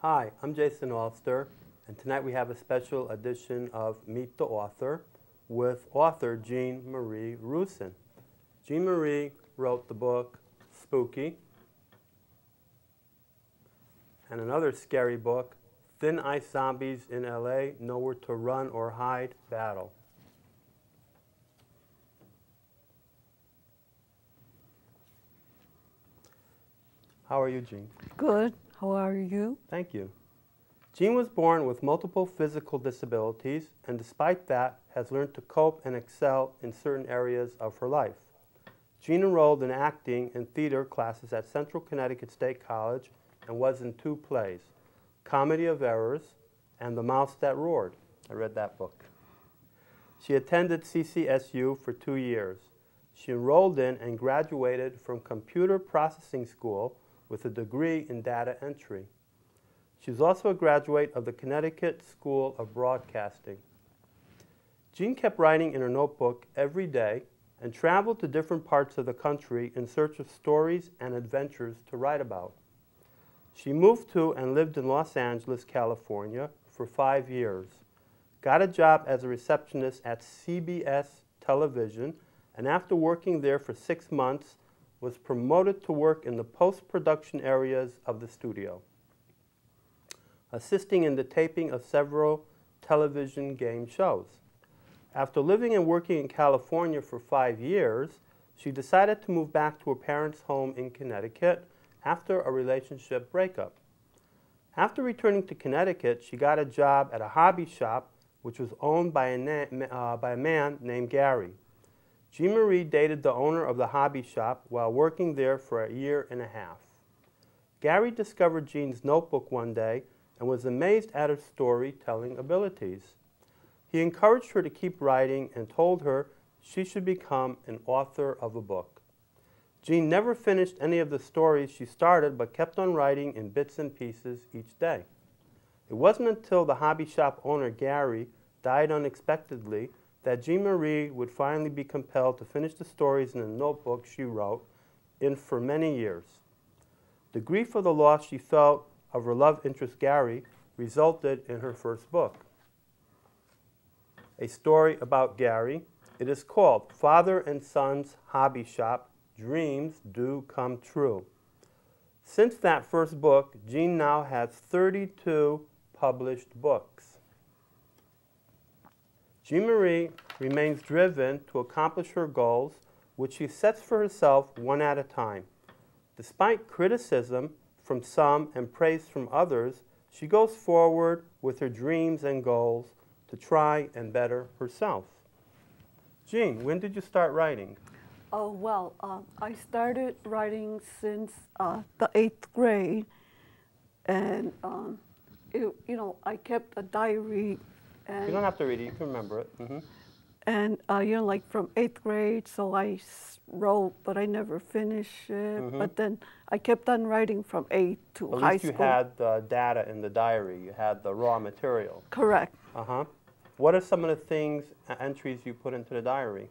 Hi, I'm Jason Alster, and tonight we have a special edition of Meet the Author with author Jean Marie Rusin. Jean Marie wrote the book Spooky and another scary book, Thin Ice Zombies in LA, Nowhere to Run or Hide, Battle. How are you, Jean? Good. How are you? Thank you. Jean was born with multiple physical disabilities, and despite that, has learned to cope and excel in certain areas of her life. Jean enrolled in acting and theater classes at Central Connecticut State College and was in 2 plays, Comedy of Errors and The Mouse That Roared. I read that book. She attended CCSU for 2 years. She enrolled in and graduated from Computer Processing School with a degree in data entry. She was also a graduate of the Connecticut School of Broadcasting. Jean kept writing in her notebook every day and traveled to different parts of the country in search of stories and adventures to write about. She moved to and lived in Los Angeles, California for 5 years, got a job as a receptionist at CBS Television, and after working there for 6 months, was promoted to work in the post-production areas of the studio, assisting in the taping of several television game shows. After living and working in California for 5 years, she decided to move back to her parents' home in Connecticut after a relationship breakup. After returning to Connecticut, she got a job at a hobby shop which was owned by a man named Gary. Jean Marie dated the owner of the hobby shop while working there for 1.5 years. Gary discovered Jean's notebook one day and was amazed at her storytelling abilities. He encouraged her to keep writing and told her she should become an author of a book. Jean never finished any of the stories she started, but kept on writing in bits and pieces each day. It wasn't until the hobby shop owner, Gary, died unexpectedly that Jean Marie would finally be compelled to finish the stories in a notebook she wrote in for many years. The grief of the loss she felt of her love interest Gary resulted in her first book, a story about Gary. It is called Father and Son's Hobby Shop, Dreams Do Come True. Since that first book, Jean now has 32 published books. Jean Marie remains driven to accomplish her goals, which she sets for herself one at a time. Despite criticism from some and praise from others, she goes forward with her dreams and goals to try and better herself. Jean, when did you start writing? Oh, well, I started writing since the 8th grade, and I kept a diary. And you don't have to read it, you can remember it. And like from 8th grade, so I wrote, but I never finished it. But then I kept on writing from 8th to high school. At least you had the data in the diary. You had the raw material. Correct. What are some of the things, entries you put into the diary?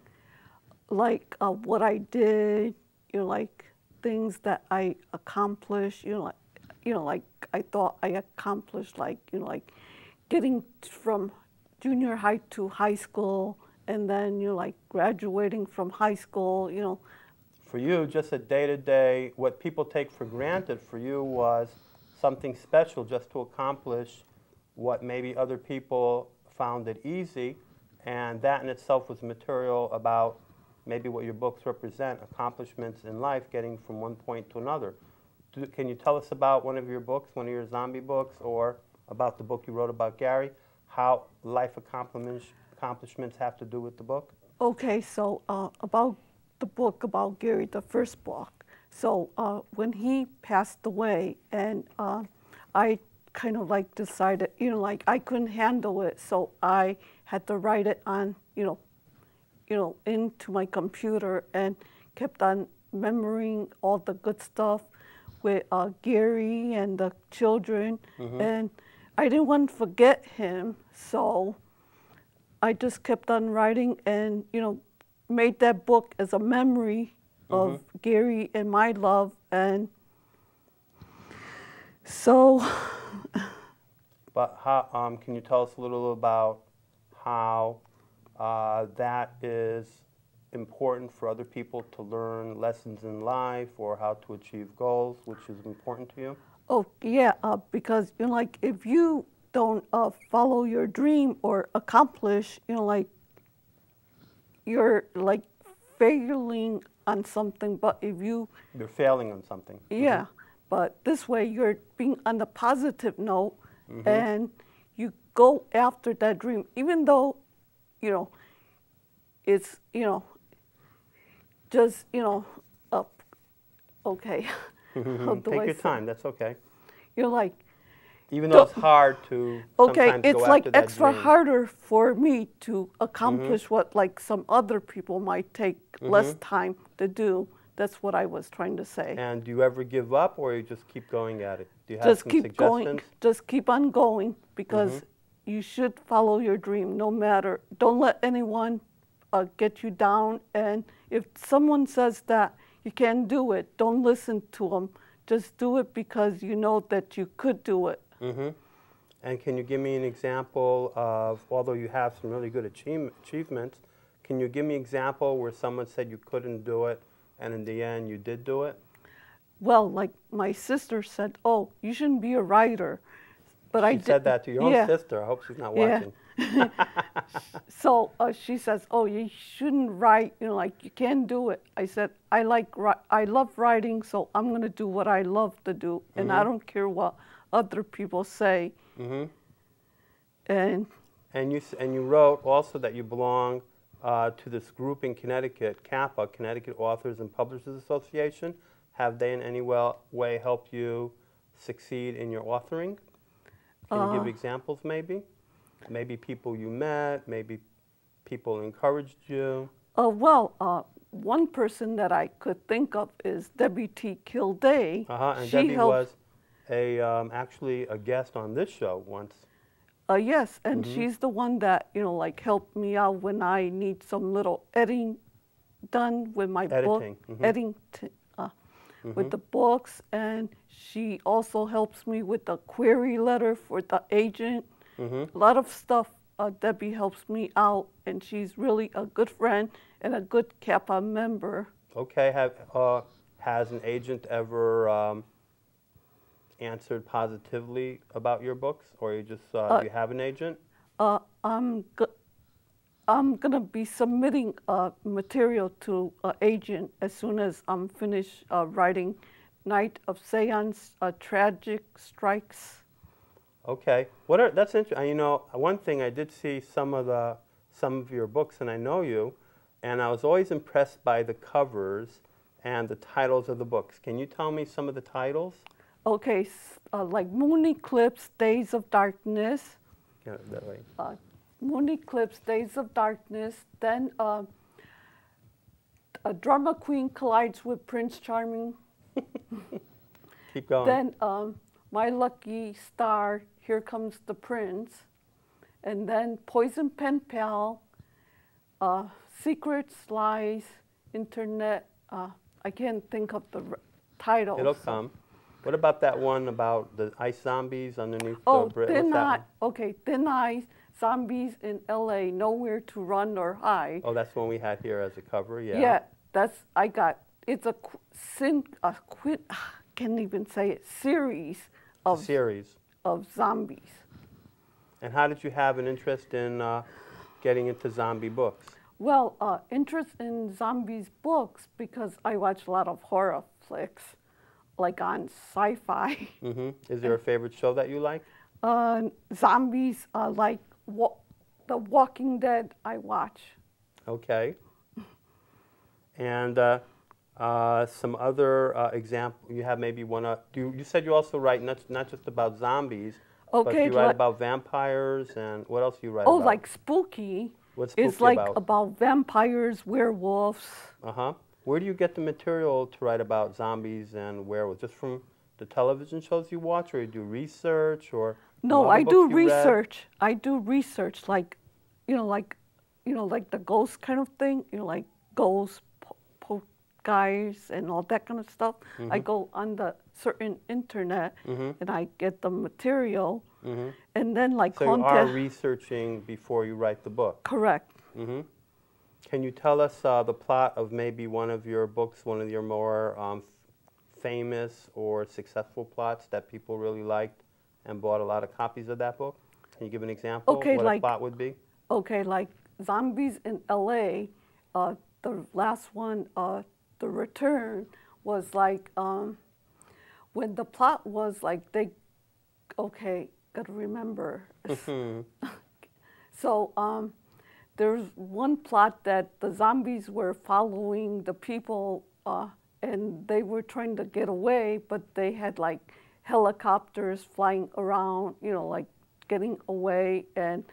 Like what I did, like things that I accomplished, like I thought I accomplished, like getting from junior high to high school, and then like graduating from high school, For you, just a day-to-day, what people take for granted for you was something special just to accomplish what maybe other people found it easy, and that in itself was material about maybe what your books represent, accomplishments in life, getting from one point to another. Can you tell us about one of your books, one of your zombie books, or about the book you wrote about Gary, how life accomplishments have to do with the book? Okay, so about the book about Gary, the first book. So when he passed away, and I kind of like decided, like I couldn't handle it, so I had to write it on, into my computer, and kept on remembering all the good stuff with Gary and the children, and I didn't want to forget him, so I just kept on writing and, made that book as a memory of Gary and my love. And so But how, can you tell us a little about how that is important for other people to learn lessons in life or how to achieve goals, which is important to you? Oh, yeah, because, you know, like, if you don't follow your dream or accomplish, you know, like, you're, like, failing on something, but if you... You're failing on something. Yeah, but this way you're being on the positive note, and you go after that dream, even though, you know, it's, you know, just, you know, okay. How do Take I your say? time, that's okay. You're like... Even though it's hard to Okay, sometimes it's go like after that extra dream. harder for me to accomplish what like some other people might take less time to do. That's what I was trying to say. And do you ever give up or you just keep going at it? Do you have Just some keep suggestions? going. Just keep on going because you should follow your dream no matter. Don't let anyone get you down. And if someone says that you can't do it, don't listen to them. Just do it because you know that you could do it. And can you give me an example of, although you have some really good achievements, can you give me an example where someone said you couldn't do it and in the end you did do it? Well, like my sister said, oh, you shouldn't be a writer. But I said that to your own yeah. sister. I hope she's not watching. So she says, oh, you shouldn't write, you know, like you can't do it. I said, I love writing, so I'm going to do what I love to do, and I don't care what other people say. And you wrote also that you belong to this group in Connecticut, CAPA, Connecticut Authors and Publishers Association. Have they in any way helped you succeed in your authoring? Can you give examples maybe? Maybe people you met, maybe people encouraged you? Well, one person that I could think of is Debbie T. Kilday. And Debbie was actually a guest on this show once. Yes, and she's the one that, you know, like helped me out when I need some little editing done with my book. Editing with the books, and she also helps me with the query letter for the agent. A lot of stuff. Debbie helps me out, and she's really a good friend and a good CAPA member. Okay, has an agent ever answered positively about your books, or you just do you have an agent? I'm gonna be submitting material to an agent as soon as I'm finished writing Night of Seance, Tragic Strikes. Okay, that's interesting. You know, one thing I did see some of your books, and I know you, and I was always impressed by the covers and the titles of the books. Can you tell me some of the titles? Okay, like Moon Eclipse, Days of Darkness. Yeah, that way. Moon Eclipse, Days of Darkness. Then a drama queen collides with Prince Charming. Keep going. Then My Lucky Star, Here Comes the Prince. And then Poison Pen Pal, Secrets, Lies, Internet. I can't think of the title. It'll come. What about that one about the ice zombies underneath the bridge? Thin Ice, Zombies in L.A., Nowhere to Run or Hide. Oh, that's one we had here as a cover, yeah. Yeah, I got, it's can't even say it, series of zombies. And how did you have an interest in getting into zombie books? Well, interest in zombies books because I watch a lot of horror flicks, like on sci-fi. Is there a favorite show that you like? Zombies, like The Walking Dead, I watch. Okay. And some other example, you have maybe one, you said you also write not just about zombies, but you write about vampires, and what else do you write about? Oh, like spooky. What's spooky it's like about vampires, werewolves. Where do you get the material to write about zombies and werewolves? Just from the television shows you watch, or you do research, or no? I do research. I do research, like like the ghost kind of thing. Like ghost guys and all that kind of stuff. I go on the certain internet and I get the material. And then like So you are researching before you write the book. Correct. Can you tell us the plot of maybe one of your books, one of your more famous or successful plots that people really liked and bought a lot of copies of that book? Can you give an example of what a plot would be? Okay, like Zombies in L.A., the last one, The Return, was like when the plot was like gotta remember. So there's one plot that the zombies were following the people and they were trying to get away, but they had like helicopters flying around, you know, like getting away, and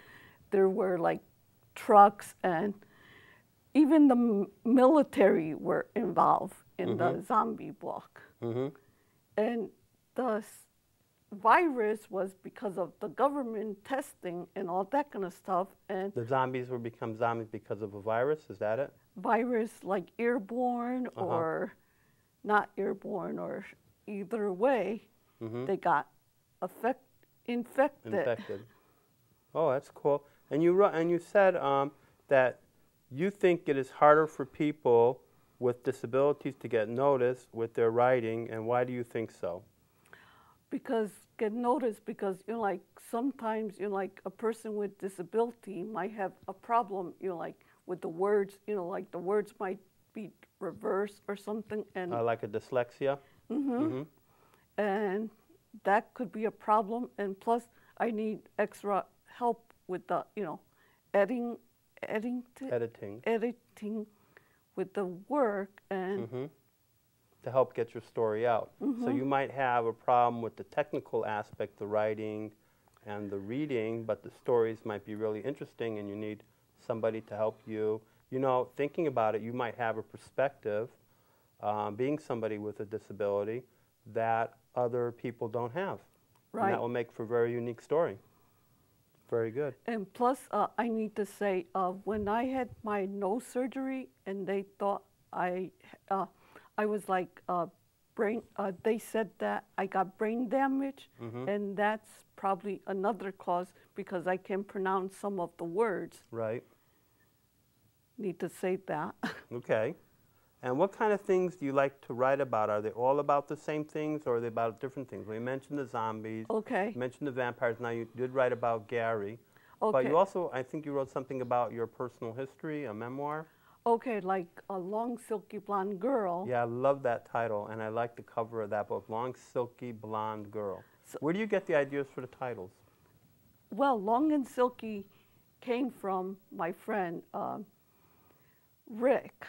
there were like trucks, and even the military were involved in the zombie book. And the virus was because of the government testing and all that kind of stuff. And the zombies will become zombies because of a virus, is that it? Virus like airborne or not airborne, or either way, they got infected. Oh, that's cool. And you said that you think it is harder for people with disabilities to get noticed with their writing, and why do you think so? Because get noticed because, you know, like sometimes, you know, like a person with disability might have a problem, you know, like with the words, you know, like the words might be reversed or something, and like a dyslexia. And that could be a problem. And plus, I need extra help with the, you know, editing with the work and to help get your story out. So you might have a problem with the technical aspect, the writing and the reading, but the stories might be really interesting and you need somebody to help you. You know, thinking about it, you might have a perspective, being somebody with a disability, that other people don't have. Right. And that will make for a very unique story. Very good. And plus, I need to say, when I had my nose surgery and they thought I was like they said that I got brain damage, and that's probably another cause because I can pronounce some of the words. Right. Need to say that. Okay. And what kind of things do you like to write about? Are they all about the same things, or are they about different things? We mentioned the zombies. Okay. You mentioned the vampires. Now, you did write about Gary. Okay. But you also, I think you wrote something about your personal history, a memoir. Okay, like A Long Silky Blonde Girl. Yeah, I love that title, and I like the cover of that book, Long Silky Blonde Girl. So, where do you get the ideas for the titles? Well, Long and Silky came from my friend, Rick.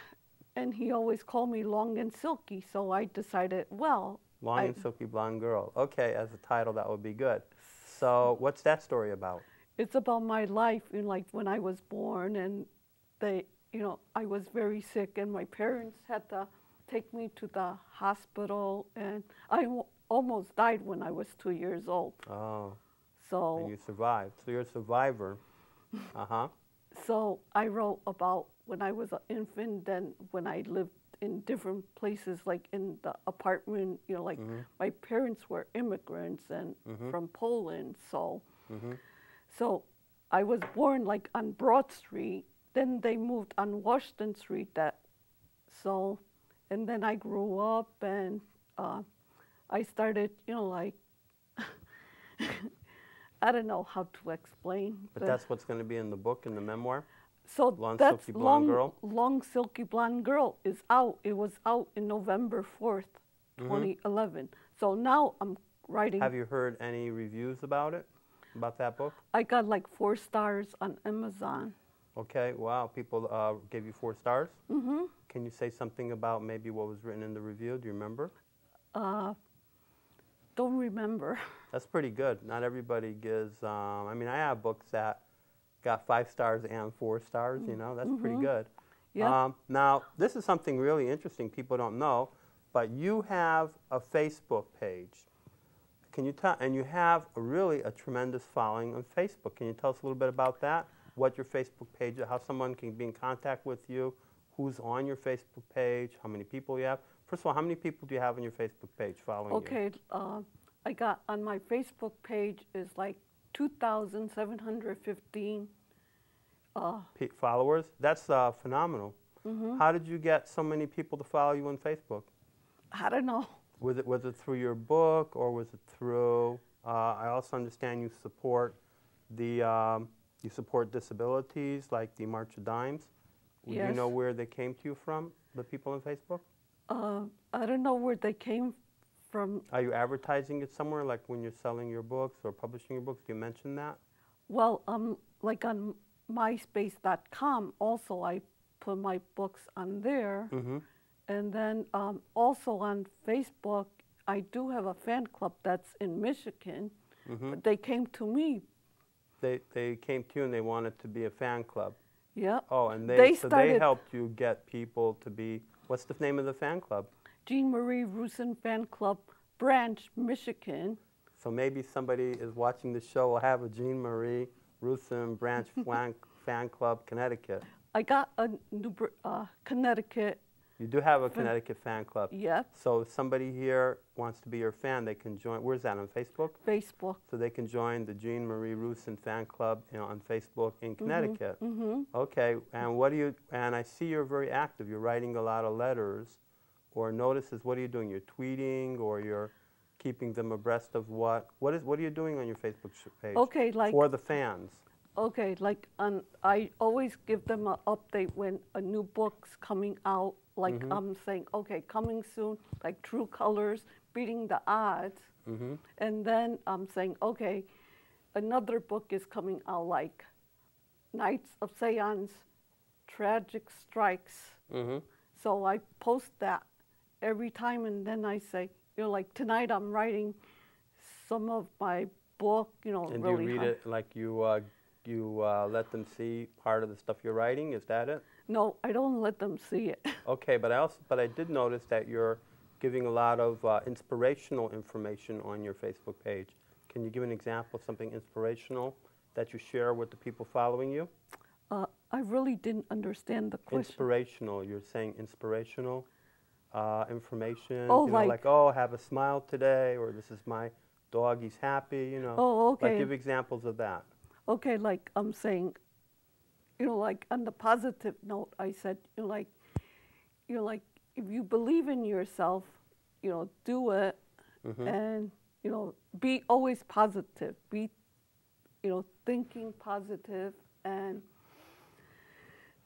And he always called me Long and Silky, so I decided, well... Long and Silky Blonde Girl. Okay, as a title, that would be good. So what's that story about? It's about my life, you know, like when I was born, and they, you know, I was very sick, and my parents had to take me to the hospital, and I almost died when I was 2 years old. Oh. So... And you survived. So you're a survivor. So I wrote about when I was an infant, then when I lived in different places, like in the apartment, you know, like my parents were immigrants and from Poland, so so I was born like on Broad Street, then they moved on Washington Street, and then I grew up and I started, you know, like I don't know how to explain. But that's what's going to be in the book, in the memoir? So Long that's Silky Blonde Girl? Long Silky Blonde Girl is out. It was out in November 4th, 2011. So now I'm writing. Have you heard any reviews about it, about that book? I got like 4 stars on Amazon. Okay, wow. People gave you 4 stars? Can you say something about maybe what was written in the review? Do you remember? Don't remember. That's pretty good. Not everybody gives, I mean, I have books that got 5 stars and 4 stars, you know, that's pretty good. Yep. Now, this is something really interesting people don't know, but you have a Facebook page. Can you tell, and you have really a tremendous following on Facebook. Can you tell us a little bit about that? What your Facebook page is, how someone can be in contact with you, who's on your Facebook page, how many people you have. First of all, how many people do you have on your Facebook page following you? Okay, I got on my Facebook page is like 2,715 Followers? That's phenomenal. How did you get so many people to follow you on Facebook? I don't know. Was it through your book, or was it through? I also understand you support disabilities, like the March of Dimes. Do you Yes. know where they came to you from, the people on Facebook? I don't know where they came from. Are you advertising it somewhere, like when you're selling your books or publishing your books? Do you mention that? Well, like on myspace.com, also I put my books on there. And then also on Facebook, I do have a fan club that's in Michigan. But they came to me. They came to you and they wanted to be a fan club. Yeah. Oh, and They so they started- helped you get people to be. What's the name of the fan club? Jean Marie Rusin Fan Club, Branch, Michigan. So maybe somebody is watching the show will have a Jean Marie Rusin Branch fan club, Connecticut. I got a Connecticut. You do have a Connecticut fan club. Yep. So if somebody here wants to be your fan, they can join. Where's that, on Facebook? Facebook. So they can join the Jean Marie Rusin fan club, on Facebook in Connecticut. Okay. And what do you? And I see you're very active. You're writing a lot of letters or notices. What are you doing? You're tweeting, or you're keeping them abreast of what? What are you doing on your Facebook page? Okay, like for the fans. Okay, like I always give them an update when a new book's coming out. Like I'm saying, okay, coming soon, like True Colors, Beating the Odds. And then I'm saying, okay, another book is coming out, like Nights of Seance, Tragic Strikes. So I post that every time, and then I say, like tonight I'm writing some of my book, And really do you read it like you let them see part of the stuff you're writing? Is that it? No, I don't let them see it. Okay, but I did notice that you're giving a lot of inspirational information on your Facebook page. Can you give an example of something inspirational that you share with the people following you? I really didn't understand the question. Inspirational. You're saying inspirational information. Oh, like, oh, have a smile today, or this is my dog, he's happy. Oh, okay. Like, give examples of that. Okay, like I'm saying, like on the positive note, I said, like if you believe in yourself, do it, and be always positive. Be, thinking positive, and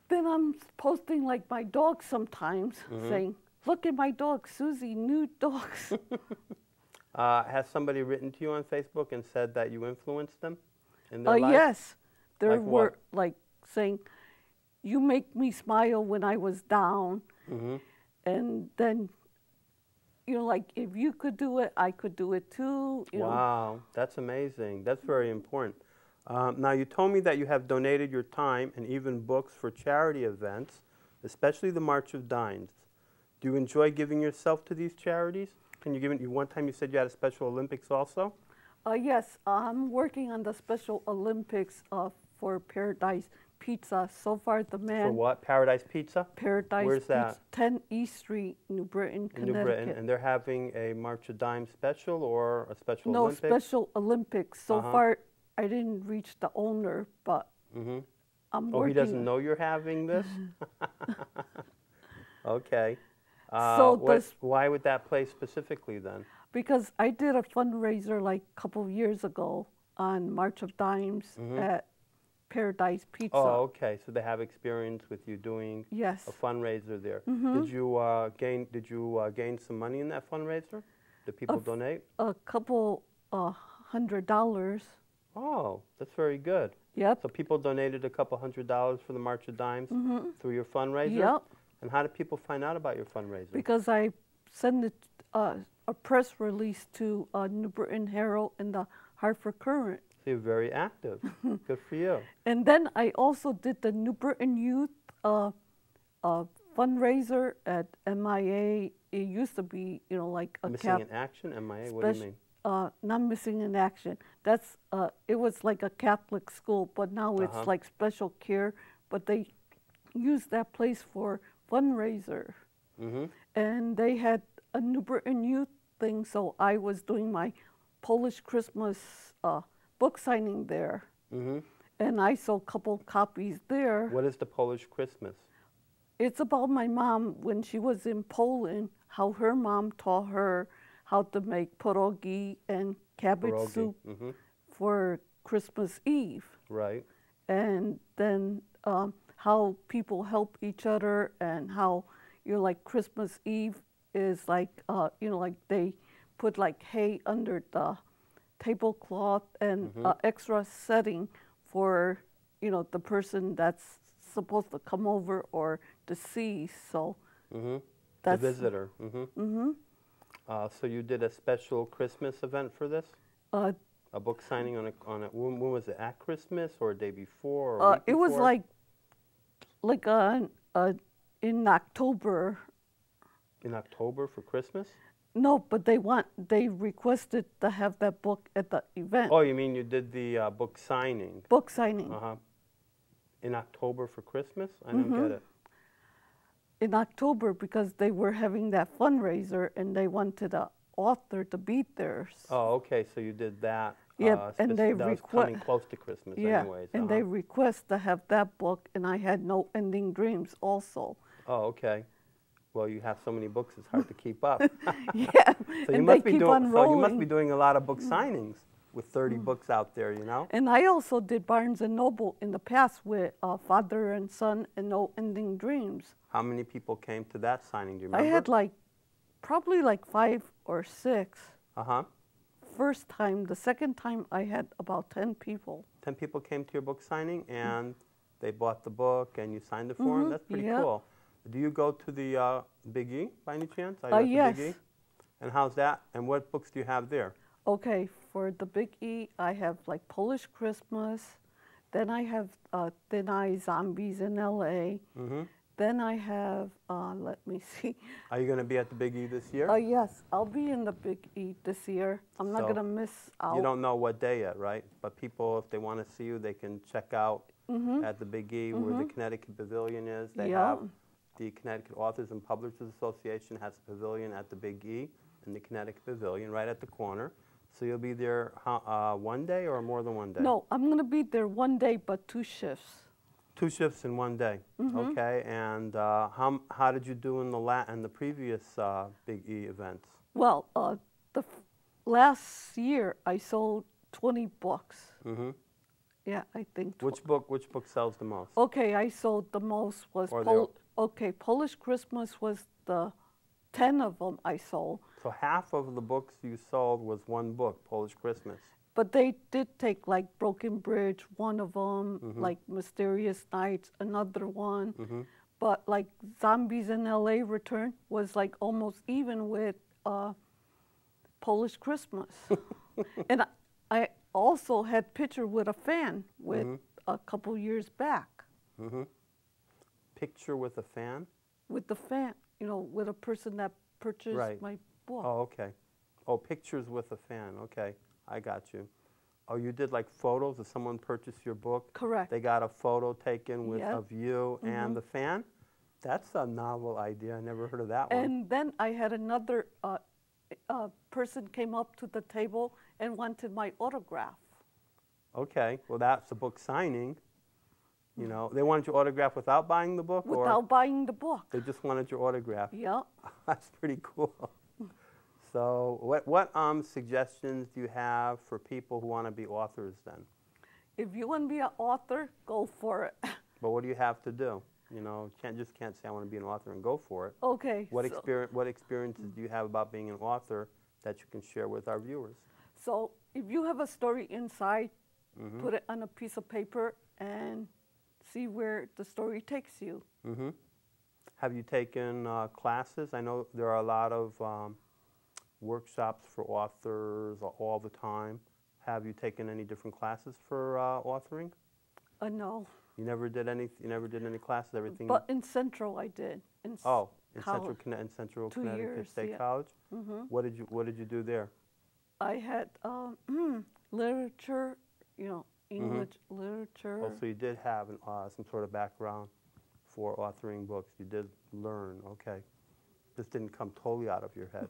then I'm posting like my dog sometimes, saying, "Look at my dog, Susie, new dogs." Has somebody written to you on Facebook and said that you influenced them in their life? Yes, there Like were what? like saying, "You make me smile when I was down," and then, like if you could do it, I could do it too. Wow, that's amazing. That's very important. Now, you told me that you have donated your time and even books for charity events, especially the March of Dimes. Do you enjoy giving yourself to these charities? Can you give it? One time you said you had a Special Olympics also? Yes, I'm working on the Special Olympics for Paradise Pizza. So far, the man. For what? Paradise Pizza? Paradise Where's Pizza, that? 10 East Street, New Britain, In Connecticut. New Britain. And they're having a March of Dimes special or a Special No, Olympics? Special Olympics. So far, I didn't reach the owner, but I'm working. Oh, he doesn't know you're having this? Okay. So why would that place specifically then? Because I did a fundraiser like a couple of years ago on March of Dimes at Paradise Pizza. Oh, okay. So they have experience with you doing Yes. a fundraiser there. Did you gain some money in that fundraiser? Did people donate? A couple $100. Oh, that's very good. Yep. So people donated a couple $100 for the March of Dimes through your fundraiser? Yep. And how did people find out about your fundraiser? Because I sent it, a press release to New Britain Herald and the Hartford Courant. So you're very active. Good for you. And then I also did the New Britain Youth fundraiser at MIA. It used to be, like a Missing in Action, MIA, what do you mean? Not Missing in Action. That's it was like a Catholic school, but now it's like special care. But they use that place for fundraiser, and they had a New Britain Youth thing. So I was doing my Polish Christmas book signing there. And I sold a couple copies there. What is the Polish Christmas? It's about my mom when she was in Poland, how her mom taught her how to make pierogi and cabbage soup for Christmas Eve. Right. And then how people help each other, and how, you know, like Christmas Eve is like, you know, like they put like hay under the tablecloth and extra setting for, you know, the person that's supposed to come over or to see. So that's the visitor. So you did a special Christmas event for this? A book signing on a when was it, at Christmas or a day before? Or it was like in October. In October for Christmas? No, but they requested to have that book at the event. Oh, you mean you did the book signing? Book signing. In October for Christmas? I don't get it. In October, because they were having that fundraiser and they wanted the author to be there. Oh, okay. So you did that. Yeah, and they that was coming close to Christmas, anyways. And they request to have that book, and I had No Ending Dreams also. Oh, okay. Well, you have so many books; it's hard to keep up. Yeah, So you must be doing. So you must be doing a lot of book signings with 30 books out there, you know. And I also did Barnes and Noble in the past with Father and Son and No Ending Dreams. How many people came to that signing? Do you remember? I had probably 5 or 6. First time. The second time I had about 10 people. 10 people came to your book signing, and they bought the book, and you signed it for them? That's pretty cool. Do you go to the Big E by any chance? Yes. Big E? And how's that? And what books do you have there? Okay, for the Big E, I have like Polish Christmas. Then I have Thin Eye Zombies in L.A. Then I have, let me see. Are you going to be at the Big E this year? Yes, I'll be in the Big E this year. I'm not going to miss out. You don't know what day yet, right? But people, if they want to see you, they can check out at the Big E where the Connecticut Pavilion is. They have the Connecticut Authors and Publishers Association has a pavilion at the Big E in the Connecticut Pavilion right at the corner. So you'll be there one day or more than one day? No, I'm going to be there one day, but 2 shifts. 2 shifts in one day. Okay. And how did you do in the previous Big E events? Well, last year I sold 20 books. Yeah, I think. Which book sells the most? Okay, I sold the most was Polish Christmas was the 10 of them I sold. So half of the books you sold was one book, Polish Christmas. But they did take like Broken Bridge, one of them, like Mysterious Nights, another one. But like Zombies in L.A. Return was like almost even with Polish Christmas. And I also had Picture with a Fan with a couple years back. Picture with a Fan? With the fan, you know, with a person that purchased my book. Oh, okay. Oh, Pictures with a Fan. Okay, I got you. Oh, you did like photos if someone purchased your book? Correct. They got a photo taken with of you and the fan? That's a novel idea. I never heard of that one. And then I had another person came up to the table and wanted my autograph. Okay, well that's a book signing. You know, they wanted your autograph without buying the book? Without buying the book. They just wanted your autograph? Yeah. That's pretty cool. So what suggestions do you have for people who want to be authors then? If you want to be an author, go for it. But what do you have to do? You know, can't say I want to be an author and go for it. Okay. What experiences do you have about being an author that you can share with our viewers? So if you have a story inside, put it on a piece of paper and see where the story takes you. Have you taken classes? I know there are a lot of workshops for authors all the time. Have you taken any different classes for authoring? No. You never did any. You never did any classes. Everything. But in Central, I did. In Central Connecticut State College. What did you do there? I had literature. You know, English literature. Oh, so you did have some sort of background for authoring books. You did learn. Okay. This didn't come totally out of your head.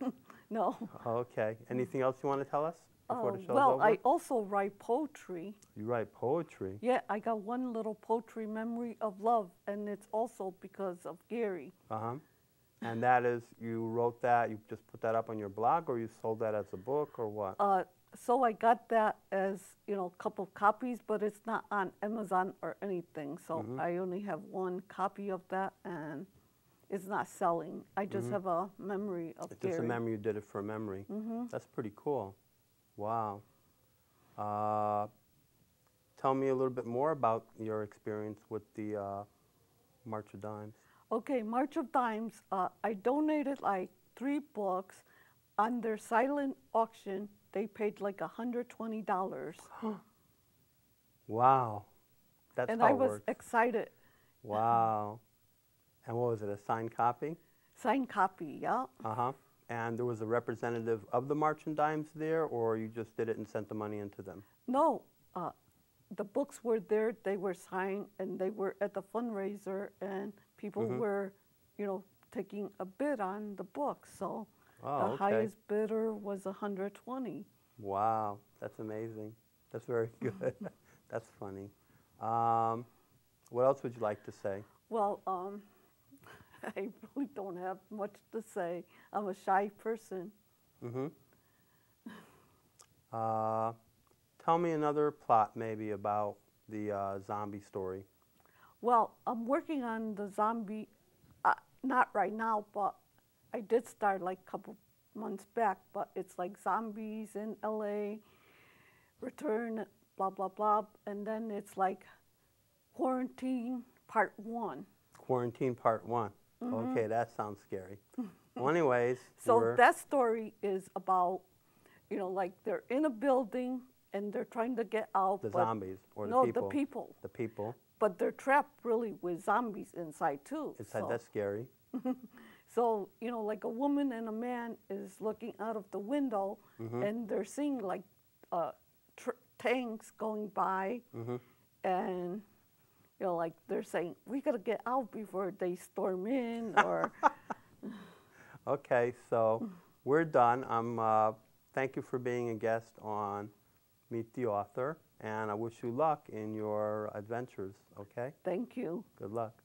No. Okay. Anything else you want to tell us? before the show's well, over? I also write poetry. You write poetry? Yeah, I got one little poetry, Memory of Love, and it's also because of Gary. Uh-huh. And that is, you wrote that, you just put that up on your blog, or you sold that as a book, or what? So I got that as, you know, a couple copies, but it's not on Amazon or anything. So I only have one copy of that, and it's not selling. I just have a memory of It's Gary. just a memory, you did it for a memory. That's pretty cool. Wow. Tell me a little bit more about your experience with the March of Dimes. Okay, March of Dimes, I donated like 3 books. On their silent auction, they paid like $120. Wow. That's and how I it was works. excited. Wow. And what was it, a signed copy? Signed copy, yeah. Uh-huh. And there was a representative of the March and Dimes there, or you just did it and sent the money into them? No, the books were there, they were signed, and they were at the fundraiser, and people were, you know, taking a bid on the book. So the highest bidder was 120. Wow, that's amazing. That's very good. That's funny. What else would you like to say? Well, I really don't have much to say. I'm a shy person. Tell me another plot maybe about the zombie story. Well, I'm working on the zombie, not right now, but I did start like a couple months back, but it's like zombies in LA, return, blah, blah, blah, and then it's like quarantine part 1. Quarantine part 1. Okay, that sounds scary. Well, anyways. So that story is about, you know, like they're in a building and they're trying to get out. The zombies or the no, people? No, the people. The people. But they're trapped really with zombies inside too. Inside, that's scary. So, you know, like a woman and a man is looking out of the window and they're seeing like tanks going by and, you know, like they're saying, we got to get out before they storm in or. Okay, so we're done. Thank you for being a guest on Meet the Author, and I wish you luck in your adventures, okay? Thank you. Good luck.